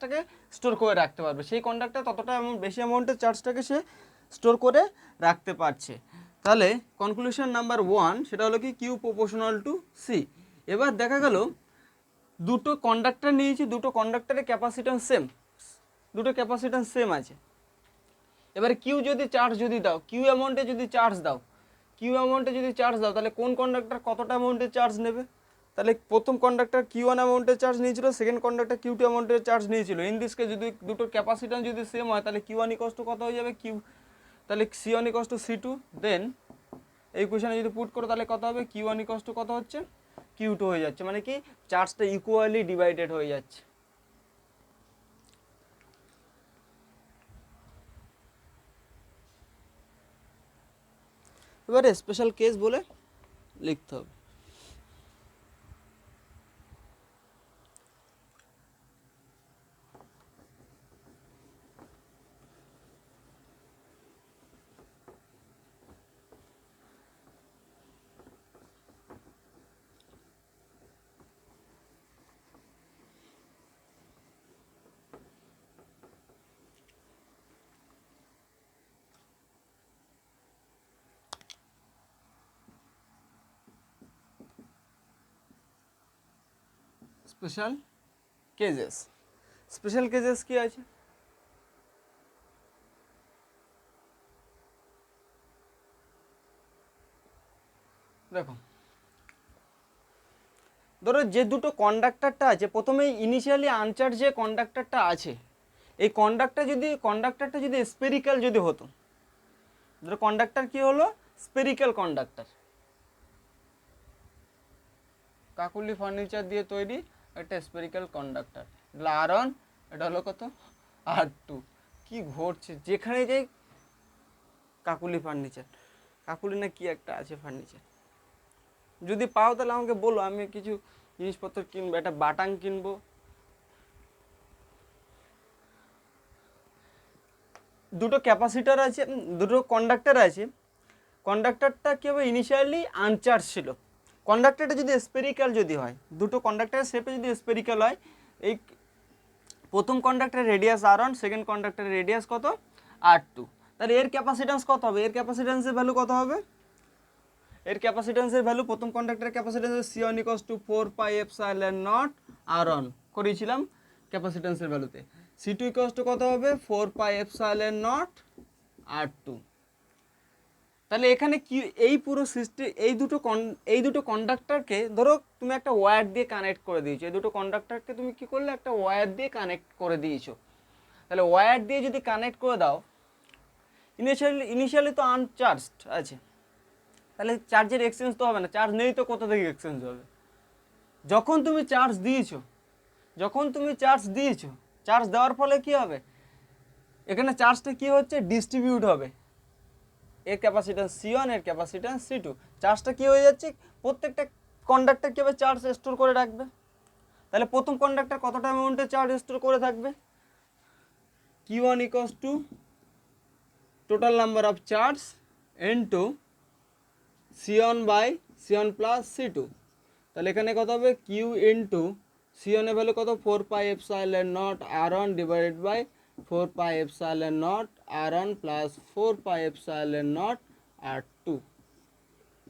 টাকে স্টোর করে রাখতে পারবে, সেই কন্ডাক্টর ততটা বেশি অ্যামাউন্টের চার্জটাকে সে স্টোর করে রাখতে পারছে। তাহলে কনক্লুশন নাম্বার 1 সেটা হলো কি কিউ প্রপোর্শনাল টু সি। এবার দেখা গেল দুটো কন্ডাক্টর নিয়েছি, দুটো কন্ডাক্টরের ক্যাপাসিট্যান্স সেম, দুটো ক্যাপাসিট্যান্স সেম আছে। এবারে কিউ যদি চার্জ যদি দাও, কিউ অ্যামাউন্টে যদি চার্জ দাও, কিউ অ্যামাউন্টে যদি চার্জ দাও, তাহলে কোন কন্ডাক্টর কতটা অ্যামাউন্টের চার্জ নেবে? তাহলে প্রথম কন্ডাক্টর Q1 অ্যামাউন্টের চার্জ নিয়েছিল, সেকেন্ড কন্ডাক্টর Q2 অ্যামাউন্টের চার্জ নিয়েছিল। ইন দিস কেস যদি দুটোর ক্যাপাসিট্যান্স যদি সেম হয়, তাহলে Q1 ইকুয়ালস টু কত হয়ে যাবে কিউ, তাহলে C1 ইকুয়ালস টু C2। দেন এই কোয়েশনে যদি পুট করো তাহলে কত হবে, Q1 ইকুয়ালস টু কত হচ্ছে, Q2 হয়ে যাচ্ছে, মানে কি চার্জটা ইকুয়ালি ডিভাইডেড হয়ে যাচ্ছে। এবারে স্পেশাল কেস বলে লিখতে হবে। স্পেশাল কেজেস, স্পেশাল কেজেস কি আছে? দেখো, ধরো যে দুটো কন্ডাক্টরটা আছে, প্রথমেই ইনিশিয়ালি আনচার্জ যে কন্ডাক্টরটা আছে, এই কন্ডাক্টরটা যদি স্পেরিক্যাল যদি হতো, ধরো কন্ডাক্টর কি হলো, স্পেরিক্যাল কন্ডাক্টর, কাকুলি ফার্নিচার দিয়ে তৈরি একটা স্পেরিক্যাল কন্ডাক্টর, এটা R1, এটা হলো কত R2। কি ঘটছে, যেখানে যাই কাকুলি ফার্নিচার, কাকুলি না কি একটা আছে ফার্নিচার, যদি পাও তাহলে আমাকে বলো, আমি কিছু জিনিসপত্র কিনবো, একটা বাটাং কিনবো। দুটো ক্যাপাসিটার আছে, দুটো কন্ডাক্টর আছে, কন্ডাক্টরটা কী হবে, ইনিশিয়ালি আনচার্জ ছিল। কন্ডাক্টরটা যদি স্পেরিক্যাল যদি হয়, দুটো কন্ডাক্টরের শেপে যদি স্পেরিক্যাল হয়, এই প্রথম কন্ডাক্টরের রেডিয়াস R1, সেকেন্ড কন্ডাক্টরের রেডিয়াস কত R2, তাহলে এর ক্যাপাসিট্যান্স কত হবে, এর ক্যাপাসিট্যান্সের ভ্যালু কত হবে, এর ক্যাপাসিট্যান্সের ভ্যালু, প্রথম কন্ডাক্টরের capacitance C1 equals to 4 pi epsilon naught R1 করেছিলাম ক্যাপাসিট্যান্সের ভ্যালুতে। C2 ইকুয়ালস টু কত হবে, 4 পাই এপসাইলন নট R2। তাহলে এখানে কি, এই পুরো সিস্টেম, এই দুটো কন্ডাক্টরকে ধরো তুমি একটা ওয়্যার দিয়ে কানেক্ট করে দিয়েছো, এই দুটো কন্ডাক্টরকে তুমি কি করলে, একটা ওয়্যার দিয়ে কানেক্ট করে দিয়েছো। তাহলে ওয়্যার দিয়ে যদি কানেক্ট করে দাও, ইনিশিয়ালি তো আনচার্জড আছে, তাহলে চার্জের এক্সচেঞ্জ তো হবে না, চার্জ নেই তো কোথা থেকে এক্সচেঞ্জ হবে? যখন তুমি চার্জ দিয়েছো, চার্জ দেওয়ার ফলে কি হবে, এখানে চার্জটা কি হচ্ছে, ডিস্ট্রিবিউট হবে, এর ক্যাপাসিট্যান্স C1, এর ক্যাপাসিট্যান্স C2, চার্জটা কি হয়ে যাচ্ছে, প্রত্যেকটা কন্ডাক্টর কীভাবে চার্জ স্টোর করে রাখবে, তাহলে প্রথম কন্ডাক্টর কতটা অ্যামাউন্টে চার্জ স্টোর করে থাকবে, Q1 equals to total number of charge into C1 by C1 plus C2। তাহলে এখানে কত হবে, Q ইন্টু C1 এর ভ্যালু কত, 4 pi epsilon naught R1 divided by 4 pi epsilon naught R1 plus 4 pi epsilon naught R2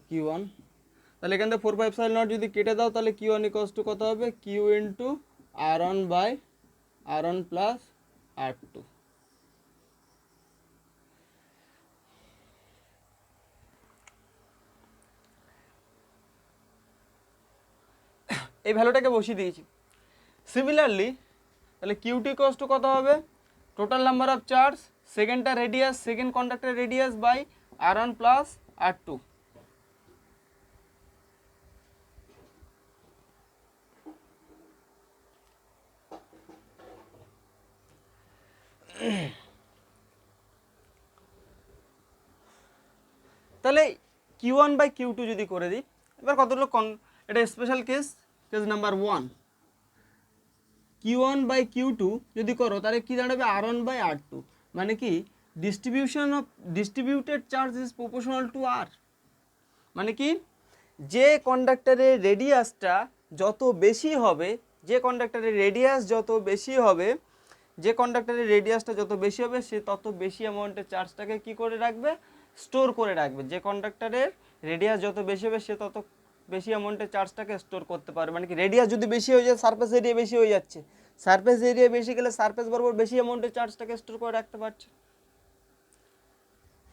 Q1। তাহলে এখান থেকে 4 pi epsilon not যদি কেটে দাও, তাহলে Q1 ইকুয়ালস টু কত হবে, Q into R1 by R1 plus R2। এই ভ্যালুটাকে বসিয়ে দিয়েছি। সিমিলারলি তাহলে কিউটি ইকুয়ালস টু কত হবে, টোটাল নাম্বার অফ চার্জ, সেকেন্ডটা radius, second conductor radius by R1 plus R2। তাহলে Q1 বাই Q2 যদি করে দিই, এবার কতগুলো এটা special case number 1, Q1 by Q2 যদি করো, তাহলে কি দাঁড়াবে, R1 বাই R2, মানে কি distributed charge is proportional to R, মানে কি যে কন্ডাক্টরের রেডিয়াসটা যত বেশি হবে, যে কন্ডাক্টরের রেডিয়াস যত বেশি হবে, যে কন্ডাক্টরের রেডিয়াসটা যত বেশি হবে সে তত বেশি অ্যামাউন্টের চার্জটাকে কি করে রাখবে, স্টোর করে রাখবে। যে কন্ডাক্টরের রেডিয়াস যত বেশি হবে সে তত বেশি অ্যামাউন্টের চার্জটাকে স্টোর করতে পারবে। মানে কি রেডিয়াস যদি বেশি হয়ে যায় সারফেস এরিয়া বেশি হয়ে যাচ্ছে, সারফেস এরিয়া বেশি গেলে সারফেস বরাবর বেশি অ্যামাউন্টের চার্জটাকে স্টোর করে রাখতে পারছে।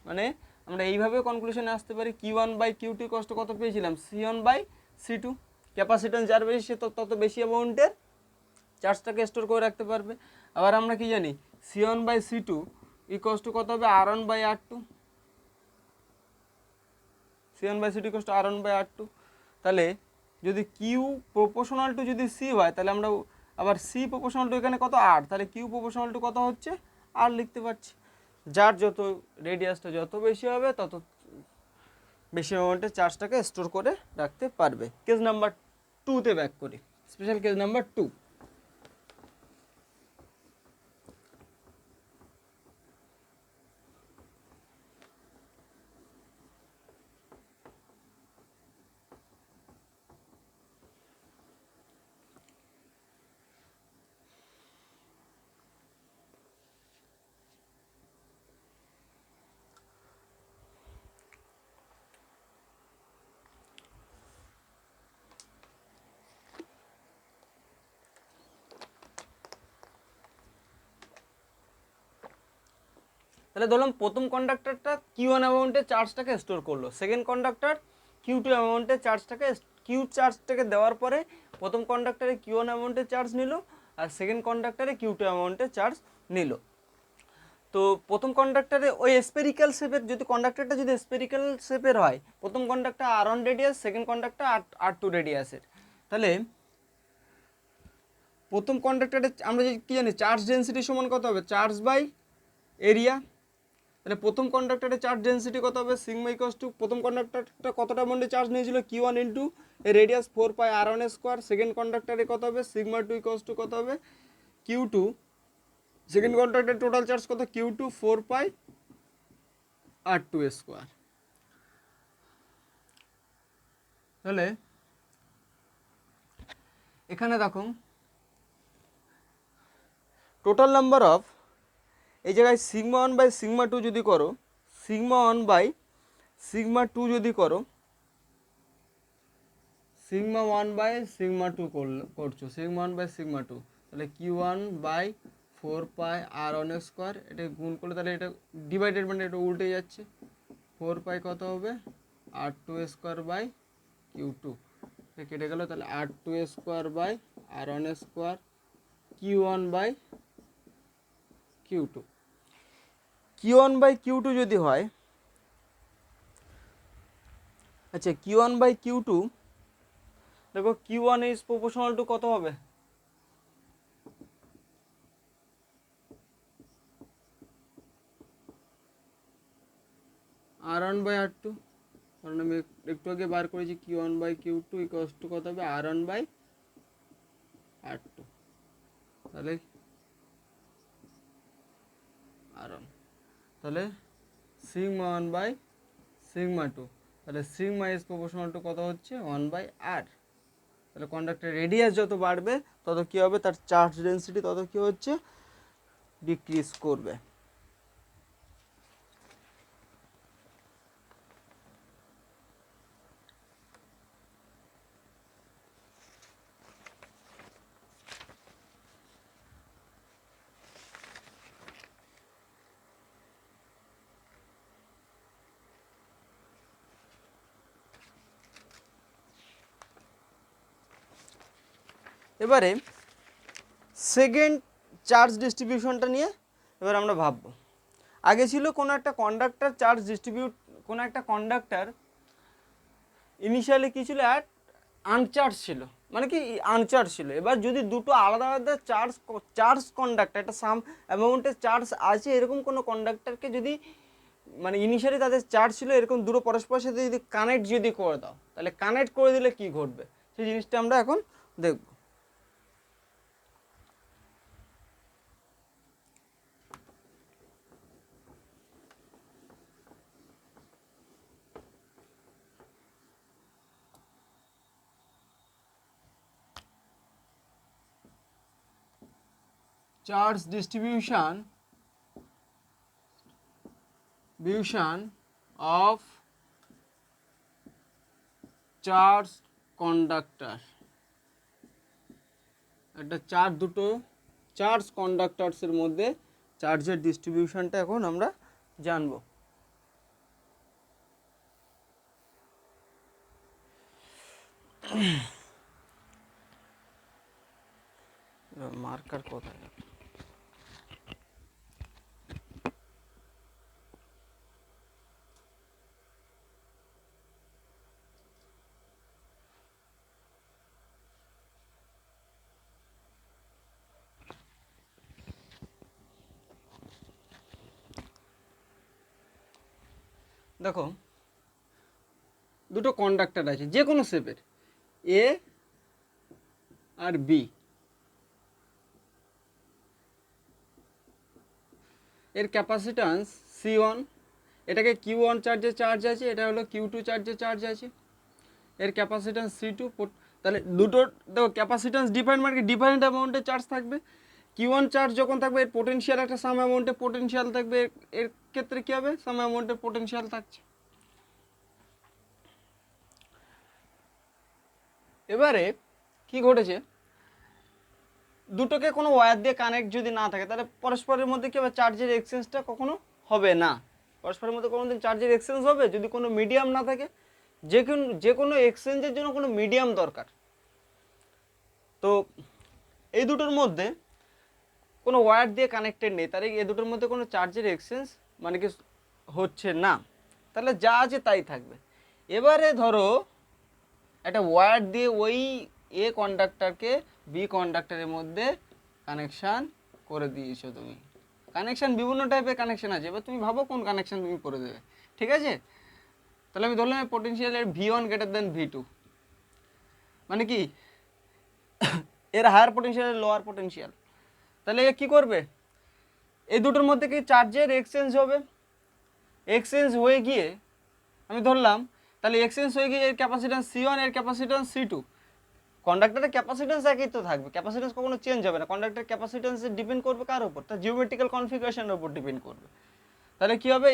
মানে আমরা এইভাবে কনক্লুশনে আসতে পারি Q1/Q2 কষ্ট কত পেয়েছিলাম, C1/C2। ক্যাপাসিট্যান্স যার বেশি সে তত বেশি অ্যামাউন্টের চার্জটাকে স্টোর করে রাখতে পারবে। আবার আমরা কি জানি C1/C2 কত হবে R1/R2, C1/C2 R1/R2। তাহলে যদি Q প্রপোর্শনাল টু যদি C হয় তাহলে আমরা আবার C প্রপোর্শনাল টু এখানে কত R, তাহলে Q প্রপোর্শনাল টু কত হচ্ছে R লিখতে পারছি। যার যত রেডিয়াসটা যত বেশি হবে তত বেশি অ্যামাউন্টের চার্জটাকে স্টোর করে রাখতে পারবে। কেস নাম্বার 2তে ব্যাক করি, স্পেশাল কেস নাম্বার 2। তাহলে ধরলাম প্রথম কন্ডাক্টরটা Q1 অ্যামাউন্টের চার্জটাকে স্টোর করলো, সেকেন্ড কন্ডাক্টর Q2 অ্যামাউন্টের চার্জটাকে দেওয়ার পরে প্রথম কন্ডাক্টরে Q1 অ্যামাউন্টের চার্জ নিল আর সেকেন্ড কন্ডাক্টরে Q2 অ্যামাউন্টের চার্জ নিল। তো প্রথম কন্ডাক্টরে ওই স্পেরিক্যাল শেপের, যদি কন্ডাক্টরটা যদি স্পেরিক্যাল শেপের হয়, প্রথম conductor R1 radius, second conductor R2 রেডিয়াসের, তাহলে প্রথম কন্ডাক্টরে আমরা কি জানি চার্জ ডেন্সিটি সমান কত হবে, চার্জ বাই এরিয়া। তাহলে প্রথম কন্ডাক্টরের চার্জ ডেন্সিটি কত হবে, সিগমা ইকুয়ালস টু প্রথম কন্ডাক্টরটা কতটা অ্যামাউন্টে চার্জ নিয়েছিল Q1 ইন্টু এর রেডিয়াস 4πr1 স্কোয়ার, সেকেন্ড কন্ডাক্টরে কত হবে সিগমা 2 ইকুয়ালস টু কত হবে Q2, সেকেন্ড কন্ডাক্টরের টোটাল চার্জ কত Q2 4πr2 স্কোয়ার। তাহলে এখানে দেখো টোটাল নাম্বার অফ, এই জায়গায় σ1/σ2 যদি করো, σ1/σ2 যদি করো, σ1/σ2 করছো, σ1/σ2, তাহলে Q1/4πr1 স্কোয়ার, এটা গুণ করলে তাহলে এটা ডিভাইডেড মানে এটা উল্টে যাচ্ছে, 4π কত হবে R2 স্কোয়ার বাই Q2, এটা কেটে গেল, তাহলে R2 square by R1 square Q1/Q2। Q1/Q2 যদি হয়, আচ্ছা Q1/Q2 দেখো Q1 ইজ প্রপোর্শনাল টু কত হবে, R1/R2, কারণ আমি একটু আগে বার করেছি Q1/Q2 ইকুয়ালস টু কত হবে R1/R2, তাহলে R1, তাহলে σ1/σ2, তাহলে সিগমা ইজ প্রপোর্শনাল টু কত হচ্ছে 1/R। তাহলে কন্ডাক্টরের রেডিয়াস যত বাড়বে তত কী হবে, তার চার্জ ডেন্সিটি তত কী হচ্ছে ডিক্রিজ করবে। এবারে সেকেন্ড চার্জ ডিস্ট্রিবিউশনটা নিয়ে এবার আমরা ভাববো। আগে ছিল কোনো একটা কন্ডাক্টর চার্জ ডিস্ট্রিবিউট, কোনো একটা কন্ডাক্টর ইনিশিয়ালি কী ছিল, আনচার্জ ছিল, মানে কি আনচার্জ ছিল। এবার যদি দুটো আলাদা আলাদা চার্জ কন্ডাক্টর, একটা সাম অ্যামাউন্টের চার্জ আছে এরকম কোনো কন্ডাক্টরকে যদি, মানে ইনিশিয়ালি তাদের চার্জ ছিল এরকম, দুটো পরস্পরের সাথে যদি কানেক্ট যদি করে দাও, তাহলে কানেক্ট করে দিলে কি ঘটবে সেই জিনিসটা আমরা এখন দেখব। Charge distribution of charge conductor. একটা দুটো চার্জ কন্ডাক্টরসের মধ্যে চার্জের ডিস্ট্রিবিউশনটা এখন আমরা জানবো। মার্কার কোথায়? দেখো দুটো কন্ডাক্টর আছে যে কোনো শেপের, এ আর বি। এর ক্যাপাসিট্যান্স C1, এটাকে Q1 চার্জে চার্জ আছে, এটা হলো Q2 চার্জে চার্জ আছে। এর ক্যাপাসিট্যান্স C2। তাহলে দুটোর দেখো ক্যাপাসিট্যান্স ডিফারেন্ট, মানে ডিফারেন্ট অ্যামাউন্টে চার্জ থাকবে। Q1 চার্জ যখন থাকবে এর পোটেনশিয়াল একটা সাম অ্যামাউন্টে পোটেনশিয়াল থাকবে, এর ক্ষেত্রে কী হবে, সাম অ্যামাউন্টে পোটেনশিয়াল থাকছে। এবারে কি ঘটেছে, দুটোকে কোনো ওয়্যার দিয়ে কানেক্ট যদি না থাকে তাহলে পরস্পরের মধ্যে কী হবে, চার্জের এক্সচেঞ্জটা কখনো হবে না। পরস্পরের মধ্যে কোনো দিন চার্জের এক্সচেঞ্জ হবে যদি কোনো মিডিয়াম না থাকে। যে কোনো এক্সচেঞ্জের জন্য কোনো মিডিয়াম দরকার। তো এই দুটোর মধ্যে কোনো ওয়্যার দিয়ে কানেক্টেড নেই, তাহলে এই দুটোর মধ্যে কোনো চার্জের এক্সচেঞ্জ মানে কি হচ্ছে না, তাহলে যা আছে তাই থাকবে। এবারে ধরো একটা ওয়্যার দিয়ে ওই এ কন্ডাক্টরকে বি কন্ডাক্টরের মধ্যে কানেকশান করে দিয়েছো তুমি। কানেকশান বিভিন্ন টাইপের কানেকশান আছে, এবার তুমি ভাবো কোন কানেকশান তুমি করে দেবে, ঠিক আছে? তাহলে আমি ধরলাম পোটেনশিয়ালের V1 গ্রেটার দেন V2, মানে কি এর হায়ার পোটেনশিয়াল লোয়ার পোটেনশিয়াল। তাহলে এ কী করবে, এই দুটোর মধ্যে কি চার্জের এক্সচেঞ্জ হবে। এক্সচেঞ্জ হয়ে গিয়ে আমি ধরলাম তাহলে এক্সচেঞ্জ হয়ে গিয়ে এর ক্যাপাসিট্যান্স C1, এর ক্যাপাসিট্যান্স C2। কন্ডাক্টরের ক্যাপাসিট্যান্স একই তো থাকবে, ক্যাপাসিট্যান্স কখনো চেঞ্জ হবে না। কন্ডাক্টরের ক্যাপাসিট্যান্স ডিপেন্ড করবে কার উপর, তার জিওমেট্রিক্যাল কনফিগারেশনের উপর ডিপেন্ড করবে। তাহলে কী হবে,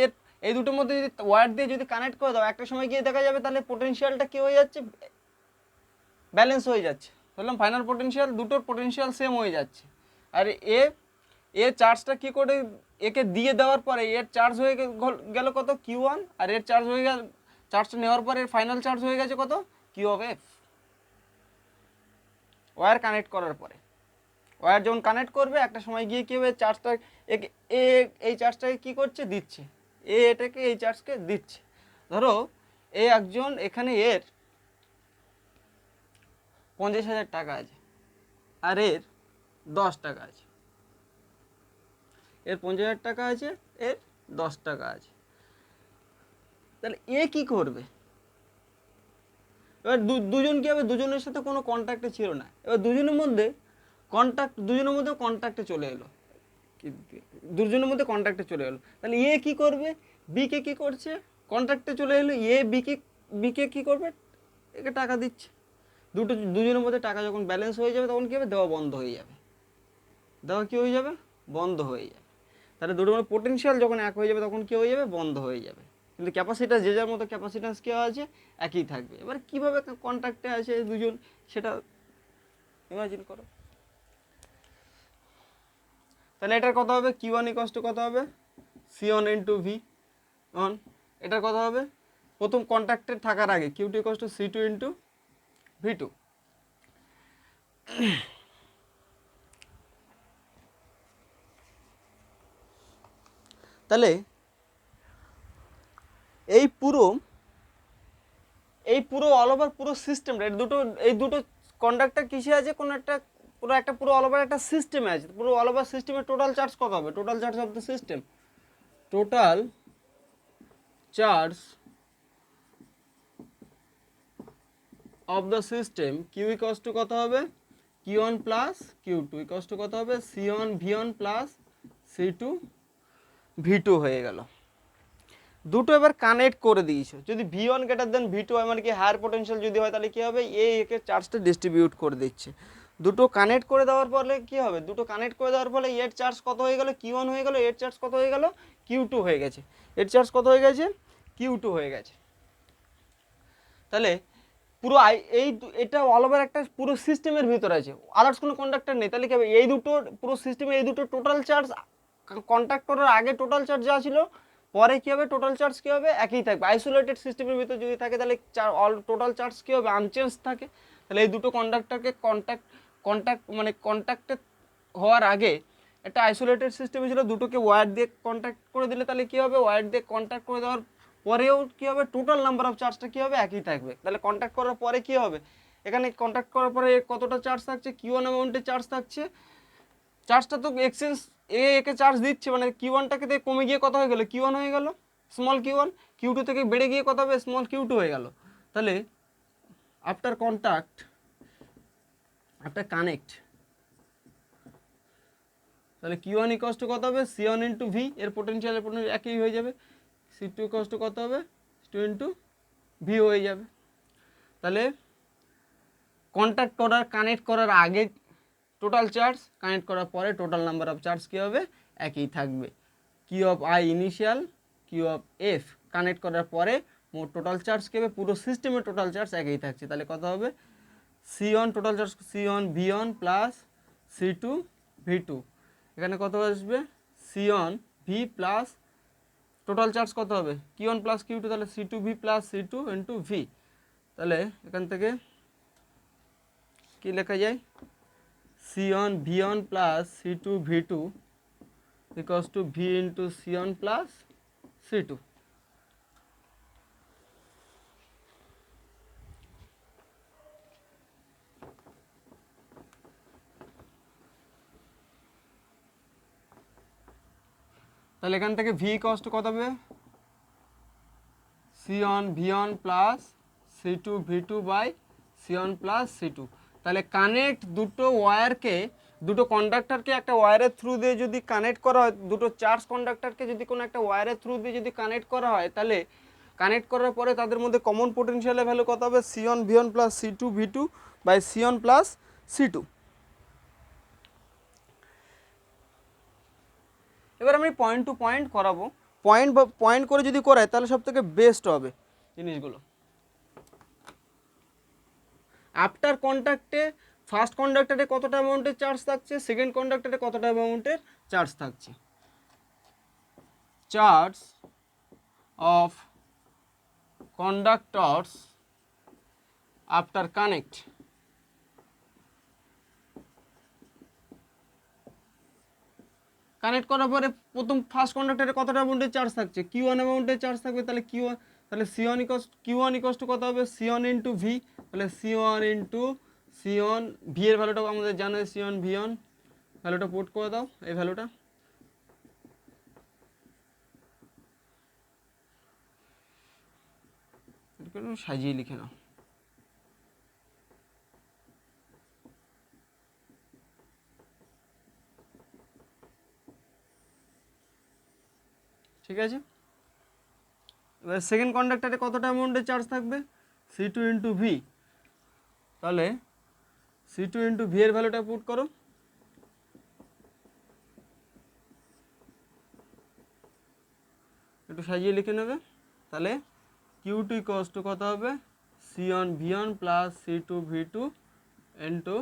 এই দুটোর মধ্যে যদি ওয়্যার দিয়ে যদি কানেক্ট করে দাও, একটা সময় গিয়ে দেখা যাবে তাহলে পোটেনশিয়ালটা কী হয়ে যাচ্ছে, ব্যালেন্স হয়ে যাচ্ছে। ধরলাম ফাইনাল পোটেনশিয়াল, দুটোর পোটেনশিয়াল সেম হয়ে যাচ্ছে। আর এ চার্জটা কী করে, একে দিয়ে দেওয়ার পরে এর চার্জ হয়ে গেল কত Q1, আর এর চার্জ হয়ে গেল, চার্জটা নেওয়ার পরে এর ফাইনাল চার্জ হয়ে গেছে কত Q of F। Wire connect করার পরে, ওয়্যার যখন কানেক্ট করবে একটা সময় গিয়ে কী হবে, চার্জটা এই চার্জটাকে কী করছে, দিচ্ছে, এটাকে এই চার্জকে দিচ্ছে। ধরো একজন এখানে এর 50,000 টাকা আছে আর এর 10 টাকা আছে, এর 50,000 টাকা আছে, এর 10 টাকা আছে। তাহলে এ কী করবে, এবার দুজন কী হবে, দুজনের সাথে কোনো কন্ট্যাক্টে ছিল না, এবার দুজনের মধ্যে কন্ট্যাক্টে চলে এলো, দুজনের মধ্যে কন্ট্যাক্টে চলে এলো। তাহলে এ কী করবে, বিকে কী করছে, কন্ট্যাক্টে চলে এলো, বিকে কী করবে, একে টাকা দিচ্ছে। দুজনের মধ্যে টাকা যখন ব্যালেন্স হয়ে যাবে তখন কী হবে, দেওয়া বন্ধ হয়ে যাবে, দেওয়া কী হয়ে যাবে, বন্ধ হয়ে যাবে। তাহলে দুটোর মধ্যে পোটেনশিয়াল যখন এক হয়ে যাবে তখন কী হয়ে যাবে, বন্ধ হয়ে যাবে। কিন্তু ক্যাপাসিট্যান্স যে যার মতো ক্যাপাসিট্যান্স কী আছে, একই থাকবে। এবার কীভাবে কন্ট্যাক্টে আছে দুজন সেটা ইমাজিন করো। তাহলে এটার কথা হবে Q1 ইকুয়ালস টু কত হবে, C1 ইন্টু V1। এটার কথা হবে প্রথম কন্ট্যাক্টে থাকার আগে Q2 equals to C2 into V2। তাহলে এই পুরো অল ওভার পুরো সিস্টেমটা, এই দুটো কন্ডাক্টর কিসে আছে, পুরো অল ওভার একটা সিস্টেমে আছে। পুরো অল ওভার সিস্টেমে টোটাল চার্জ কত হবে, total charge of the system, total charge of the system Q equals to কত হবে, Q1 plus Q2 equals to কত হবে, C1 V1 plus C2 V2 হয়ে গেল। দুটো এবার কানেক্ট করে দিয়েছো, যদি V1 গ্রেটার দেন V2 হয়, মানে কি হায়ার পোটেনশিয়াল যদি হয় তাহলে কী হবে, একে চার্জটা ডিস্ট্রিবিউট করে দিচ্ছে। দুটো কানেক্ট করে দেওয়ার ফলে কি হবে, দুটো কানেক্ট করে দেওয়ার ফলে এর চার্জ কত হয়ে গেল, Q1 হয়ে গেল, এর চার্জ কত হয়ে গেল, Q2 হয়ে গেছে, এর চার্জ কত হয়ে গেছে, Q2 হয়ে গেছে। তাহলে পুরো এটা অল ওভার একটা পুরো সিস্টেমের ভিতরে আছে, আদার্স কোনো কন্ডাক্টর নেই। তাহলে কি হবে, এই দুটো পুরো সিস্টেমে এই দুটো টোটাল চার্জ কন্ট্যাক্ট করার আগে টোটাল চার্জ যা ছিল, পরে কি হবে টোটাল চার্জ কি হবে, একই থাকবে। আইসোলেটেড সিস্টেমের ভিতরে যদি থাকে তাহলে অল টোটাল চার্জ কি হবে, আনচেঞ্জ থাকে। তাহলে এই দুটো কন্ডাক্টরকে কন্ট্যাক্টে হওয়ার আগে একটা আইসোলেটেড সিস্টেমে ছিল, দুটোকে ওয়্যার দিয়ে কন্ট্যাক্ট করে দিলে তাহলে কি হবে, ওয়্যার দিয়ে কন্ট্যাক্ট করে দেওয়ার পরেও কি হবে, টোটাল নাম্বার অফ চার্জটা কি হবে, একই থাকবে। তাহলে কন্ট্যাক্ট করার পরে কি হবে, এখানে কন্ট্যাক্ট করার পরে কতটা চার্জ থাকছে, Q1 অ্যামাউন্টে চার্জ থাকছে। চার্জটা তো এক্সচেঞ্জ একে চার্জ দিচ্ছে, মানে Q1টাকে থেকে কমে গিয়ে কত হয়ে গেল, Q1 হয়ে গেল, স্মল Q1, Q2 থেকে বেড়ে গিয়ে কত হবে, স্মল Q2 হয়ে গেল। তাহলে আফটার কানেক্ট, তাহলে Q1 ইকুয়ালস টু কত হবে, C1 ইন্টু ভি, এর পোটেনশিয়াল একই হয়ে যাবে, C2 ইকুয়ালস টু কত হবে, C2 ইন্টু ভি হয়ে যাবে। তাহলে কানেক্ট করার আগে টোটাল চার্জ, কানেক্ট করার পরে টোটাল নাম্বার অফ চার্জ কী হবে, একই থাকবে। Q of I initial, Q of F connect করার পরে মোট টোটাল চার্জ কী হবে, পুরো সিস্টেমের টোটাল চার্জ একই থাকছে। তাহলে কত হবে, C1 total charge C1 V1 plus C2 V2, এখানে কত আসবে, C1 V plus total charge কত হবে, Q1 প্লাস Q2, তাহলে C2 V plus C2 into V. তাহলে এখান থেকে কি লেখা যায়, C1 V1 plus C2 V2 equals to V into C1 plus C2। তাহলে এখান থেকে V ইকুয়ালস টু কত হবে, C1 V1 plus C2 V2 by C1 plus C2। তাহলে কানেক্ট দুটো ওয়্যারকে, দুটো কন্ডাক্টরকে একটা ওয়্যারের থ্রু দিয়ে যদি কানেক্ট করা হয়, দুটো চার্জ কন্ডাক্টরকে যদি কোনো একটা ওয়্যারের থ্রু দিয়ে যদি কানেক্ট করা হয়, তাহলে কানেক্ট করার পরে তাদের মধ্যে কমন পোটেনশিয়ালের ভ্যালু কত হবে, C1 V1 plus C2 V2 by C1 plus C2। এবার আমি পয়েন্ট টু পয়েন্ট করাবো, পয়েন্ট করে যদি করাই তাহলে সব থেকে বেস্ট হবে জিনিসগুলো। আফটার কন্ট্যাক্টে ফার্স্ট কন্ডাক্টরে কতটা অ্যামাউন্টের চার্জ থাকছে, সেকেন্ড কন্ডাক্টরে কতটা অ্যামাউন্টের চার্জ থাকছে। Charge of কন্ডাক্টরস after connect, connect করার পরে প্রথম ফার্স্ট কন্ডাক্টরে কতটা অ্যামাউন্টের চার্জ থাকছে, Q1 অ্যামাউন্টের চার্জ থাকবে। তাহলে Q1 ইকুয়ালস টু কত হবে, C1 ইন্টু ভি। তাহলে C1 ইন্টু C1 ভি এর ভ্যালুটা আমাদের জানা, C1 V1 ভ্যালুটা পুট করে দাও, এই ভ্যালুটা সাজিয়ে লিখে নাও। ঠিক আছে, এবার সেকেন্ড কন্ডাক্টরে কতটা অ্যামাউন্টের চার্জ থাকবে, C2 ইন্টু ভি। তাহলে C2 ইন্টু ভি এর ভ্যালুটা পুট করো, একটু সাজিয়ে লিখে নেবে। তাহলে Q2 ইকুয়ালস টু কত হবে, C1 V1 plus C2 V2 into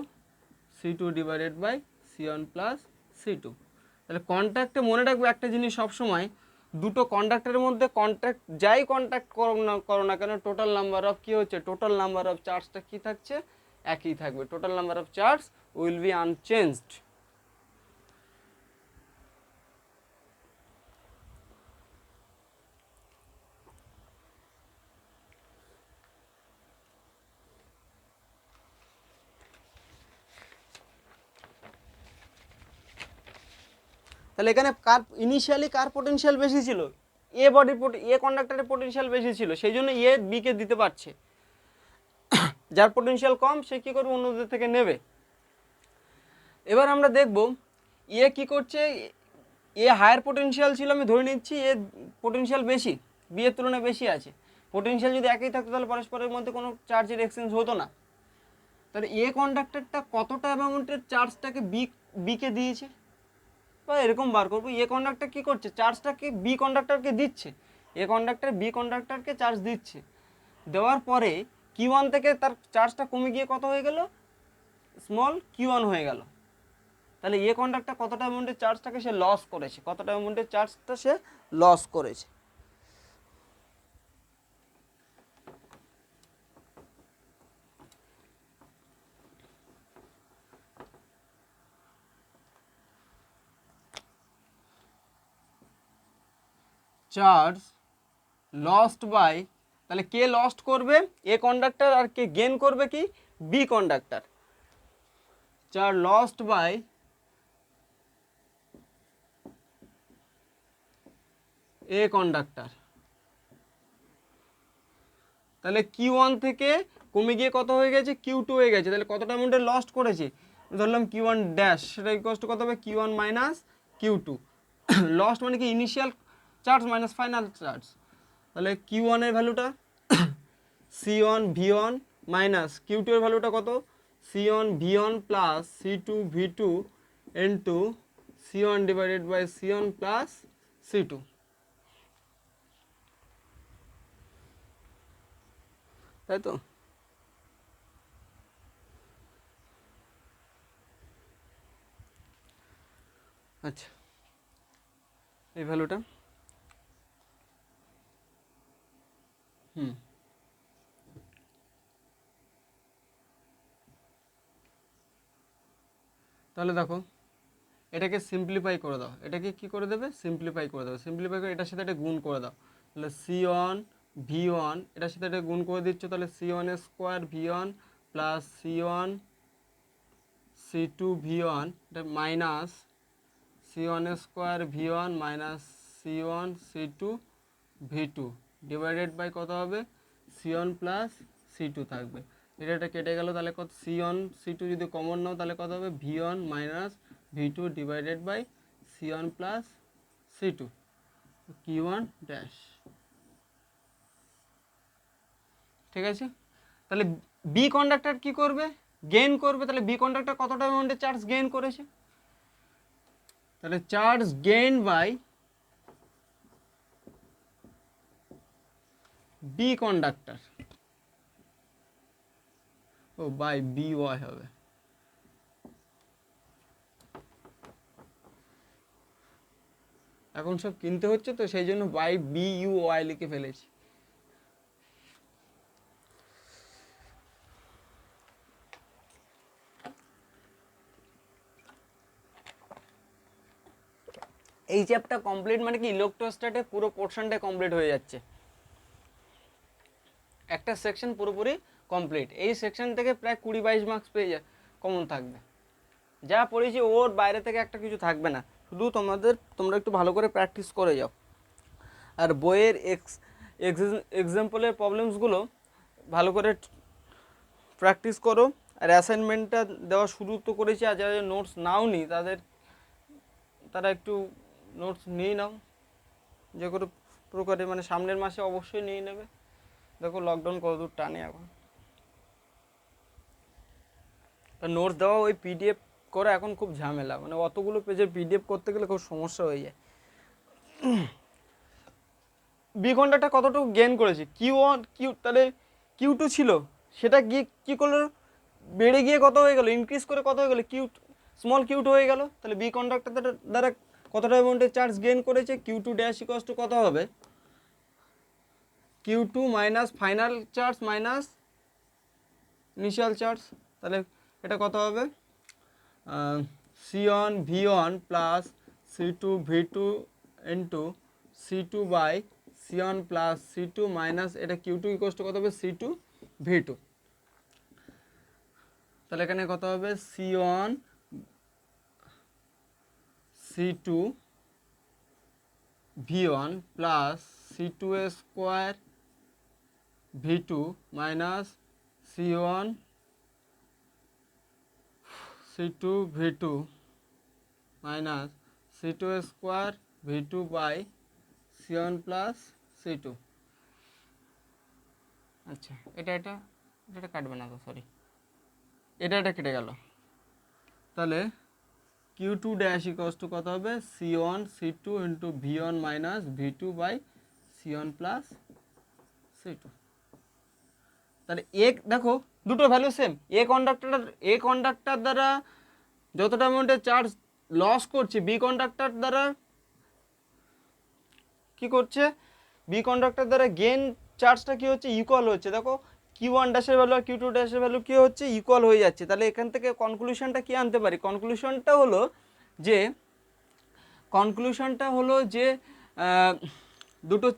C2 divided by C1 plus C2। তাহলে কন্ট্যাক্টে মনে রাখবে একটা জিনিস সবসময়, দুটো কন্ডাক্টরের মধ্যে কন্ট্যাক্ট করো না কেন, টোটাল নাম্বার অফ কী হচ্ছে, টোটাল নাম্বার অফ চার্জটা কী থাকছে, একই থাকবে। Total number of charge will be unchanged. তাহলে এখানে ইনিশিয়ালি কার পোটেনশিয়াল বেশি ছিল, এ কন্ডাক্টরের পোটেনশিয়াল বেশি ছিল, সেই জন্য এ বিকে দিতে পারছে। যার পোটেনশিয়াল কম সে কী করবে, অন্যদের থেকে নেবে। এবার আমরা দেখব এ কি করছে, এ হায়ার পোটেনশিয়াল ছিল, আমি ধরে নিচ্ছি এ পোটেনশিয়াল বেশি, বি এর তুলনায় বেশি আছে। পোটেনশিয়াল যদি একই থাকতো তাহলে পরস্পরের মধ্যে কোনো চার্জের এক্সচেঞ্জ হতো না। তাহলে এ কন্ডাক্টরটা কতটা অ্যামাউন্টের চার্জটাকে বিকে দিয়েছে, বা এরকম বার করবো এ কন্ডাক্টর কী করছে, চার্জটাকে বি কন্ডাক্টরকে দিচ্ছে, এ কন্ডাক্টর বি কন্ডাক্টরকে চার্জ দিচ্ছে, দেওয়ার পরে কিউ ওয়ান থেকে তার চার্জটা কমে গিয়ে কত হয়ে গেল, স্মল কিউ ওয়ান হয়ে গেল। তাহলে এ কন্ডাক্টর কতটা অ্যামাউন্টের চার্জটাকে সে লস করেছে, কতটা অ্যামাউন্টের চার্জটা সে লস করেছে। চার্জ লস্ট বাই, তাহলে কে লস্ট করবে, a conductor, R K gain করবে কি, B conductor. Charge lost by A conductor. তাহলে কিউ ওয়ান থেকে কমে গিয়ে কত হয়ে গেছে, কিউ টু হয়ে গেছে। তাহলে কতটা অ্যামাউন্টে লস্ট করেছে, ধরলাম কিউ ওয়ান ড্যাশ, সেটা ইকুয়ালস টু কত হবে, Q one minus Q two. Lost মানে কি, initial charge minus final charge. তাহলে কিউ ওয়ানের ভ্যালুটা C one V one minus Q two এর ভ্যালুটা কত, C one V one plus C two V two into C one divided by C one plus C two. তাই তো, আচ্ছা এই ভ্যালুটা তাহলে দেখো এটাকে সিম্পলিফাই করে দাও, এটাকে কি করে দেবে, সিম্পলিফাই করে দেবে, সিম্পলিফাই করে এটার সাথে এটা গুণ করে দাও। তাহলে সি ওয়ান ভি ওয়ান এটার সাথে এটা গুণ করে দিচ্ছ, তাহলে সি ওয়ানের square V one plus C one C two V one, এটা মাইনাস সি ওয়ানের square V one minus C one C two V two divided by কত হবে, C one plus C two থাকবে। এটা কেটে গেল, তাহলে কত, সি ওয়ান সি টু যদি কমন নাও তাহলে কত হবে, V one minus V two divided by C one plus C two Q one dash. ঠিক আছে, তাহলে বি কন্ডাক্টর কি করবে, গেইন করবে। তাহলে বি কন্ডাক্টর কতটা অ্যামাউন্টের চার্জ গেইন করেছে, তাহলে charge gain by B conductor, ও বাই বি ওয়াই হবে। এখন সব কিনতে হচ্ছে তো সেই জন্য বাই বি ইউ ওয়াই লিখে ফেলেছি। এই চ্যাপ্টার কমপ্লিট মানে কি, ইলেকট্রোস্ট্যাটের পুরো পোর্শনটা কমপ্লিট হয়ে যাচ্ছে, একটা সেকশন পুরোপুরি কমপ্লিট। এই সেকশন থেকে প্রায় 20-22 মার্কস পেয়ে যায়, কমন থাকবে। যা পড়েছি ওর বাইরে থেকে একটা কিছু থাকবে না, শুধু তোমরা একটু ভালো করে প্র্যাকটিস করে যাও। আর বইয়ের এক্সাম্পলের প্রবলেমসগুলো ভালো করে প্র্যাকটিস করো। আর অ্যাসাইনমেন্টটা দেওয়া শুরু তো করেছি, আর যারা নোটস নাও নি তারা একটু নোটস নিয়ে নাও, যে কোনো প্রকারে, মানে সামনের মাসে অবশ্যই নিয়ে নেবে। দেখো লকডাউন কতদূর টানে এখন, নোটস দেওয়া ওই পিডিএফ করা এখন খুব ঝামেলা, মানে অতগুলো পেজের পিডিএফ করতে গেলে খুব সমস্যা হয়ে যায়। বি কন্ডাক্টর কতটুকু গেইন করেছে, কিউ ওয়ান কিউ, তাহলে কিউ টু ছিল, সেটা গিয়ে কী করলো, বেড়ে গিয়ে কত হয়ে গেল, ইনক্রিজ করে কত হয়ে গেলো, স্মল কিউ টু হয়ে গেল। তাহলে বি কন্ডাক্টর দ্বারা কতটা অ্যামাউন্টের চার্জ গেইন করেছে, Q two dash equals to কত হবে, Q two minus final charge minus initial charge. তাহলে এটা কত হবে, C one V one plus C two V two into C two by C one plus C two minus এটা Q two equals to কত হবে, C two V two. তাহলে এখানে কত হবে, C one C two V one plus C two square V two minus C one C two V two minus C two square V two by C one plus C two. আচ্ছা এটা কাটবে না তো, sorry. এটা কেটে গেল, তাহলে Q2 dash equals to কত হবে C1 C2 into V1 minus V2 by C1 plus C2। তাহলে দেখো দুটো ভ্যালু সেম, কন্ডাক্টর দ্বারা যতটা অ্যামাউন্টের চার্জ লস করছে বি কন্ডাক্টর দ্বারা কি করছে, বি কন্ডাক্টর দ্বারা গেইন চার্জটা কি হচ্ছে ইকুয়াল হচ্ছে। দেখো Q1 ড্যাশের ভ্যালু আর Q2 ড্যাশের ভ্যালু কি হচ্ছে ইকুয়াল হয়ে যাচ্ছে। তাহলে এখান থেকে কনক্লুশনটা কি আনতে পারি, কনক্লুশনটা হলো যে দুটো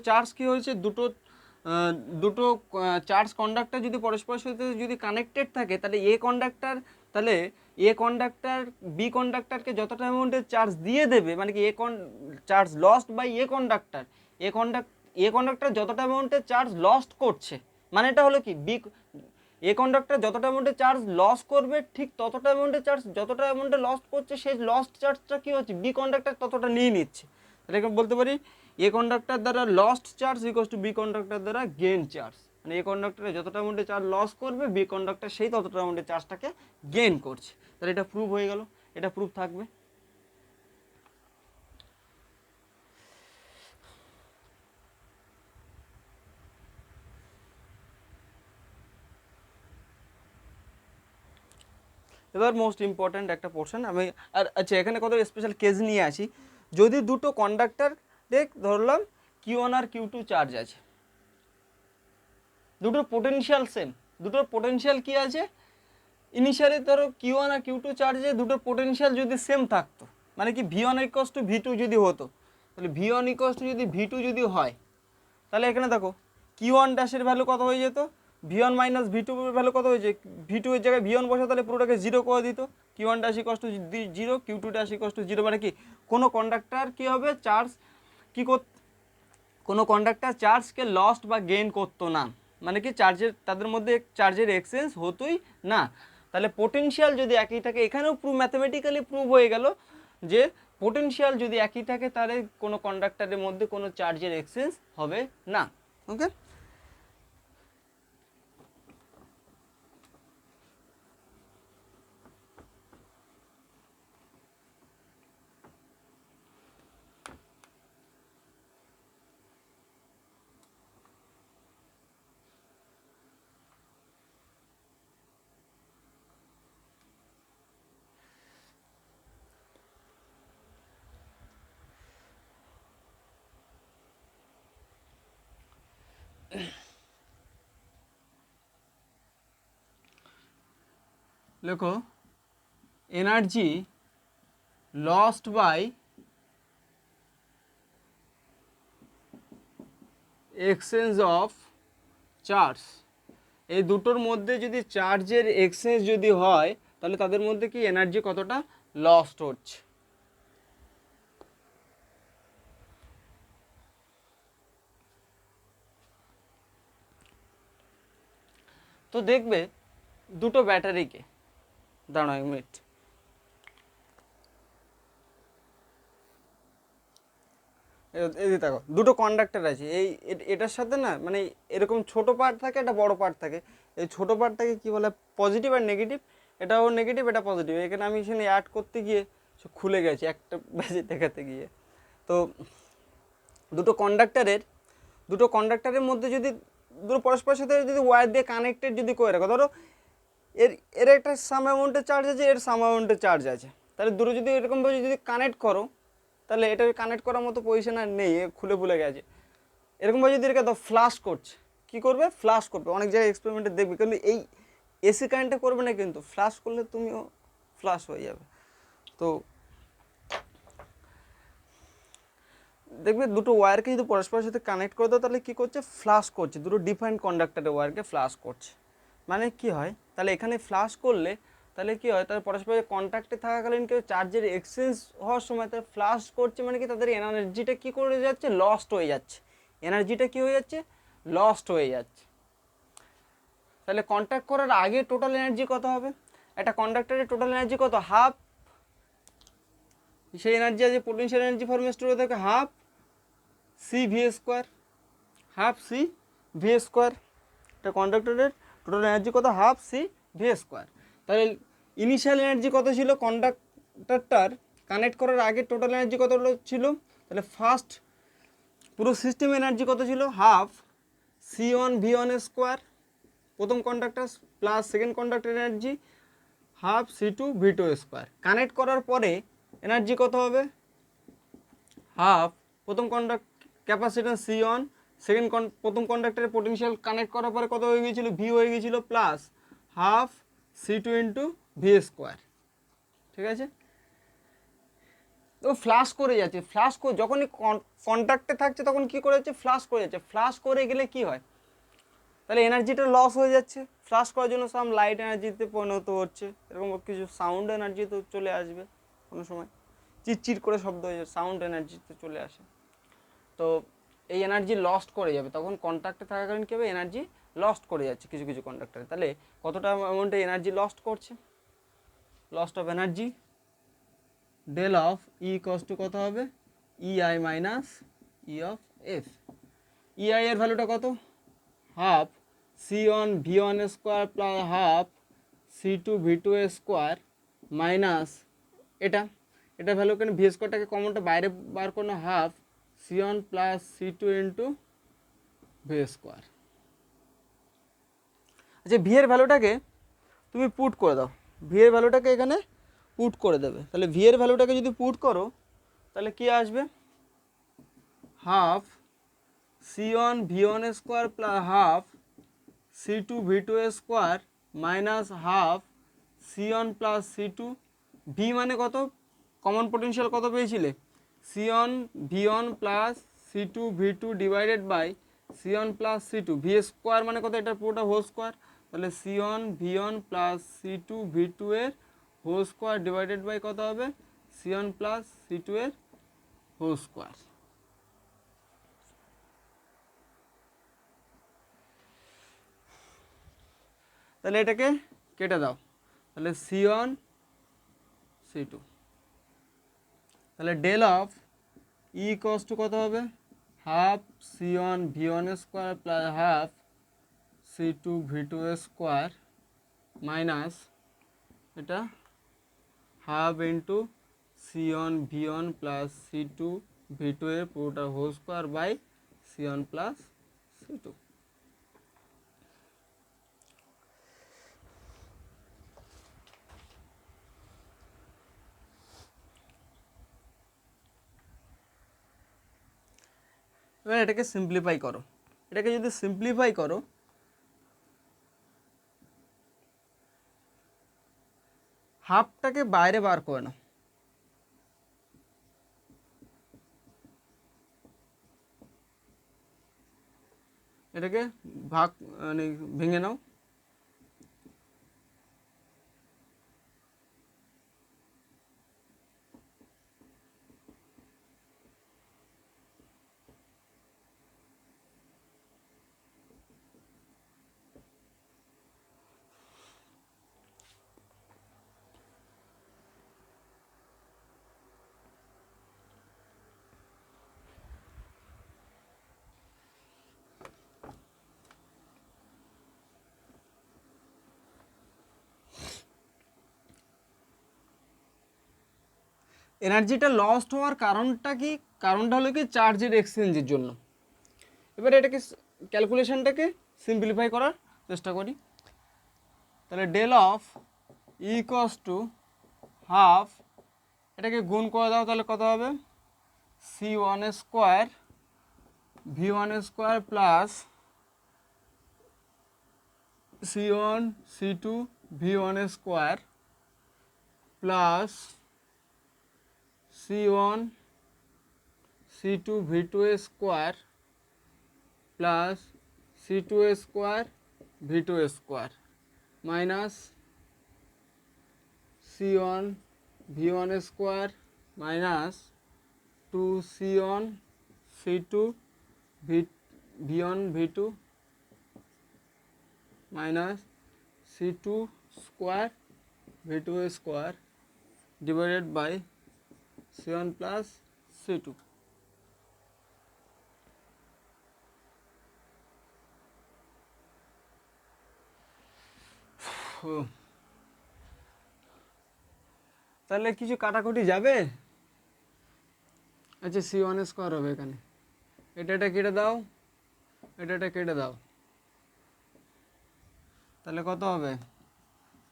চার্জ কি হয়েছে, দুটো চার্জ কন্ডাক্টর যদি পরস্পরের সাথে যদি কানেক্টেড থাকে, তাহলে এ কন্ডাক্টর বি কন্ডাক্টরকে যতটা অ্যামাউন্টের চার্জ দিয়ে দেবে, মানে কি charge lost by A conductor যতটা অ্যামাউন্টের চার্জ লস্ট করছে, মানে এটা হলো কি এ কন্ডাক্টর যতটা অ্যামাউন্টের চার্জ লস করবে, ঠিক ততটা অ্যামাউন্টের চার্জ যতটা অ্যামাউন্টে লস্ট করছে, সেই লস্ট চার্জটা কি হচ্ছে বি কন্ডাক্টর ততটা নিয়ে নিচ্ছে। তাহলে এখানে বলতে পারি এ কন্ডাক্টর দ্বারা lost charge equals to B conductor দ্বারা গেইন চার্জ, মানে এ কন্ডাক্টরে যতটা অ্যামাউন্টে চার্জ লস করবে, বি কন্ডাক্টর সেই ততটা অ্যামাউন্টে চার্জটাকে গেইন করছে। তাহলে এটা প্রুভ হয়ে গেল, এটা প্রুভ থাকবে। এবার মোস্ট ইম্পর্ট্যান্ট একটা পোর্শন আমি আচ্ছা এখানে কত স্পেশাল কেস নিয়ে আসি। যদি দুটো কন্ডাক্টর ধরলাম Q1 আর Q2 চার্জ আছে, দুটোর পোটেনশিয়াল সেম, দুটোর পোটেনশিয়াল কি আছে, ইনিশিয়ালি ধরো Q1 আর Q2 চার্জে দুটোর পোটেনশিয়াল যদি সেম থাকতো, মানে কি V1 ইকুয়ালস টু V2 যদি হতো, তাহলে V1 ইকুয়ালস টু যদি V2 যদি হয়, তাহলে এখানে দেখো Q1 ড্যাশের ভ্যালু কত হয়ে যেত, V1 মাইনাস V2 এর ভ্যালু কত হয়েছে, V2 এর জায়গায় V1 বসে তাহলে পুরোটাকে জিরো করে দিত, Q1 dash equals two 0, Q2 dash equals two 0, মানে কি কোনো কন্ডাক্টর কি হবে চার্জ কোনো কন্ডাক্টর চার্জকে লস্ট বা গেইন করতো না, মানে কি তাদের মধ্যে চার্জের এক্সচেঞ্জ হতোই না। তাহলে পোটেনশিয়াল যদি একই থাকে, এখানেও ম্যাথমেটিক্যালি প্রুভ হয়ে গেল যে পোটেনশিয়াল যদি একই থাকে, তাহলে কোনো কন্ডাক্টরের মধ্যে কোনো চার্জের এক্সচেঞ্জ হবে না। ওকে, লেখো energy lost by exchange of charge, এই দুটোর মধ্যে যদি চার্জের এক্সচেঞ্জ যদি হয়, তাহলে তাদের মধ্যে কি এনার্জি কতটা লস্ট হচ্ছে। তো দেখবে দুটো ব্যাটারিকে, দাঁড়াও এক মিনিট, এই দেখো দুটো কন্ডাক্টর আছে, এটার সাথে না মানে এরকম ছোট পার্ট থাকে, একটা বড় পার্ট থাকে, এই ছোট পার্টটাকে কি বলে পজিটিভ আর নেগেটিভ, এটাও নেগেটিভ এটা পজিটিভ, এখানে আমি এখানে অ্যাড করতে গিয়ে সে খুলে গেছে একটা ব্যাজে দেখাতে গিয়ে। তো দুটো কন্ডাক্টরের মধ্যে যদি দুটো পরস্পরের সাথে যদি ওয়্যার দিয়ে কানেক্টেড যদি করে রাখো, ধরো এর একটা সাম অ্যামাউন্টের চার্জ আছে, এর সাম অ্যামাউন্টের চার্জ আছে, তাহলে দুটো যদি এরকমভাবে যদি কানেক্ট করো, তাহলে এটা কানেক্ট করার মতো পজিশন আর নেই, খুলে গেছে। এরকমভাবে যদি এটাকে ফ্লাশ করছে, কী করবে, ফ্লাশ করবে, অনেক জায়গায় এক্সপেরিমেন্টে দেখবে, কিন্তু এই এসি কারেন্টে করবে না, কিন্তু ফ্লাশ করলে তুমিও ফ্লাশ হয়ে যাবে। তো দেখবে দুটো ওয়্যারকে যদি পরস্পরের সাথে কানেক্ট করে দাও, তাহলে কী করছে, ফ্লাশ করছে, দুটো ডিফারেন্ট কন্ডাক্টরের ওয়্যারকে ফ্লাশ করছে। মানে কি হয়, তাহলে এখানে ফ্লাশ করলে তাহলে কি হয়, তাদের পরস্পরের কন্ট্যাক্টে থাকাকালীন কেউ চার্জের এক্সচেঞ্জ হওয়ার সময় তারা ফ্লাশ করছে, মানে কি তাদের এনার্জিটা কী করে যাচ্ছে, লস্ট হয়ে যাচ্ছে, এনার্জিটা কী হয়ে যাচ্ছে, লস্ট হয়ে যাচ্ছে। তাহলে কন্ট্যাক্ট করার আগে টোটাল এনার্জি কত হবে, একটা কন্ডাক্টরের টোটাল এনার্জি কত, হাফ, সেই এনার্জি আছে পোটেনশিয়াল এনার্জি ফর্মে স্টোর হয়ে থাকে half C V square, half C V square. একটা কন্ডাক্টরের টোটাল এনার্জি কত হাফ সি ভি স্কোয়ার। তাহলে ইনিশিয়াল এনার্জি কত ছিল কন্ডাক্টরটার কানেক্ট করার আগে টোটাল এনার্জি কত ছিল, তাহলে ফার্স্ট পুরো সিস্টেম এনার্জি কত ছিল half C one V one square প্রথম conductor plus second conductor energy half C two V two square. Connect করার পরে এনার্জি কত হবে হাফ প্রথম ক্যাপাসিট্যান্স সি ওয়ান সেকেন্ড প্রথম কন্ডাক্টরের পোটেনশিয়াল কানেক্ট করার পরে কত হয়ে গিয়েছিল ভি হয়ে গিয়েছিল plus half C two into V square. ঠিক আছে, তো ফ্লাশ করে যাচ্ছে, ফ্লাশ করে যখনই কন্ট্যাক্টে থাকছে তখন কি করে যাচ্ছে ফ্লাশ করে যাচ্ছে, ফ্লাশ করে গেলে কি হয় তাহলে এনার্জিটা লস হয়ে যাচ্ছে, ফ্লাশ করার জন্য সাম লাইট এনার্জিতে পরিণত হচ্ছে, এরকম কিছু সাউন্ড এনার্জি তো চলে আসবে কোনো সময়, চিরচির করে শব্দ হয়ে যাবে সাউন্ড এনার্জিতে চলে আসে। তো এই এনার্জি লস্ট করে যাবে, তখন কন্ট্যাক্টে থাকাকালীন কী হবে এনার্জি লস্ট করে যাচ্ছে কিছু কিছু কন্ডাক্টরে। তাহলে কতটা অ্যামাউন্টে এনার্জি লস্ট করছে, lost of energy del of E equals to কত হবে E I minus E of F. E I এর ভ্যালুটা কত half C one V one square plus half C two V two square minus এটা ভ্যালু কেন V স্কোয়ারটাকে কমনটা বাইরে বার করো half C one plus C two into V square. আচ্ছা ভি এর ভ্যালুটাকে তুমি পুট করে দাও, ভি এর ভ্যালুটাকে এখানে পুট করে দেবে, তাহলে ভি এর ভ্যালুটাকে যদি পুট করো তাহলে কি আসবে half C one V one square plus half C two V two square minus half C one plus C two V মানে কত কমন পোটেনশিয়াল কত পেয়েছিলে C one V one plus C two V two divided by C one plus C two V square মানে কত এটা পুরোটা whole square, তাহলে C one V one plus C two V two এর whole square divided by কত হবে C one plus C two এর whole square. তাহলে এটাকে কেটে দাও, তাহলে সি ওয়ান সি টু, তাহলে del of E equals to কত হবে half C one V one square plus half C two V two square minus এটা half into C one V one plus C two V two এর পুরোটা whole square by C one plus C two. এবার এটাকে simplify করো, এটাকে যদি simplify করো হাফটাকে বাইরে বার করে নাও, এটাকে ভাগ মানে ভেঙে নাও, এনার্জিটা লস্ট হওয়ার কারণটা কি, কারণটা হলো কি চার্জের এক্সচেঞ্জের জন্য। এবার এটাকে ক্যালকুলেশনটাকে সিম্পলিফাই করার চেষ্টা করি, তাহলে del of x to half এটাকে গুণ করে দাও, তাহলে কত হবে C one square V one square plus C one C two V one square plus C one C two V two square plus C two square V two square minus C one V one square minus two C one C two V one V two minus C two square V two square divided by C one plus C two. তাহলে কিছু কাটাকুটি যাবে। আচ্ছা C1 square হবে এখানে, এটা কেটে দাও, এটা কেটে দাও, তাহলে কত হবে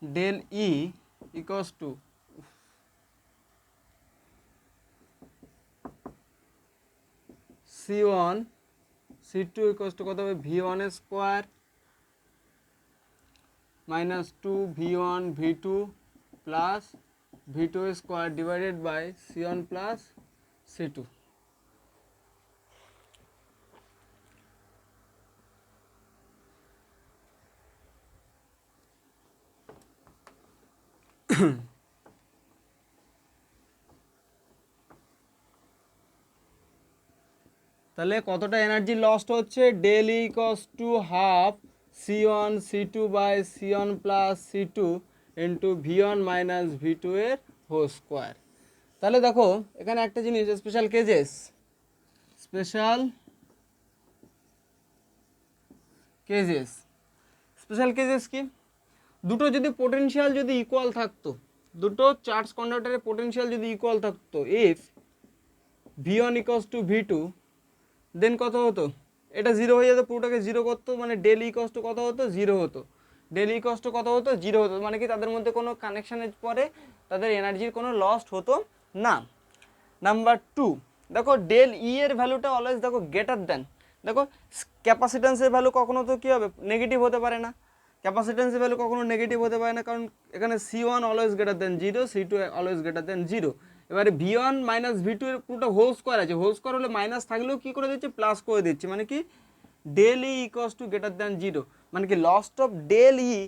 del E equals to C1 C2 equals to কত হবে V1 square minus 2 V1 V2 plus V2 square divided by C1 plus C2। তাহলে কতটা এনার্জি লস্ট হচ্ছে, del E equals to half C1 C2 by C1 plus C2 into V1 minus V2 এর whole square. তাহলে দেখো এখানে একটা জিনিস special কেজেস কি, দুটো যদি পোটেনশিয়াল যদি ইকুয়াল থাকতো, দুটো চার্জ কন্ডাক্টরের পোটেনশিয়াল যদি ইকুয়াল থাকতো, if V1 equals to V2, দেন কত হতো, এটা জিরো হয়ে যেত, পুরোটাকে জিরো করতো, মানে ডেল ইকুয়ালস টু কত হতো, জিরো হতো। ডেল ইকুয়ালস টু কত হতো, জিরো হতো, মানে কি তাদের মধ্যে কোনো কানেকশানের পরে তাদের এনার্জির কোনো লস্ট হতো না। নাম্বার 2, দেখো ডেল ই এর ভ্যালুটা অলওয়েজ দেখো গ্রেটার দেন, দেখো ক্যাপাসিট্যান্সের ভ্যালু কখনো তো কী হবে, নেগেটিভ হতে পারে না, ক্যাপাসিট্যান্সের ভ্যালু কখনো নেগেটিভ হতে পারে না, কারণ এখানে C1 always greater than 0, C2 always greater than 0। এবারে V1 মাইনাস V2 এর পুরোটা হোল স্কোয়ার আছে, হোল স্কোয়ার হলে মাইনাস থাকলেও কী করে দিচ্ছে, প্লাস করে দিচ্ছে, মানে কি del E equals to greater than 0, মানে কি লস্ট অফ ডেল ই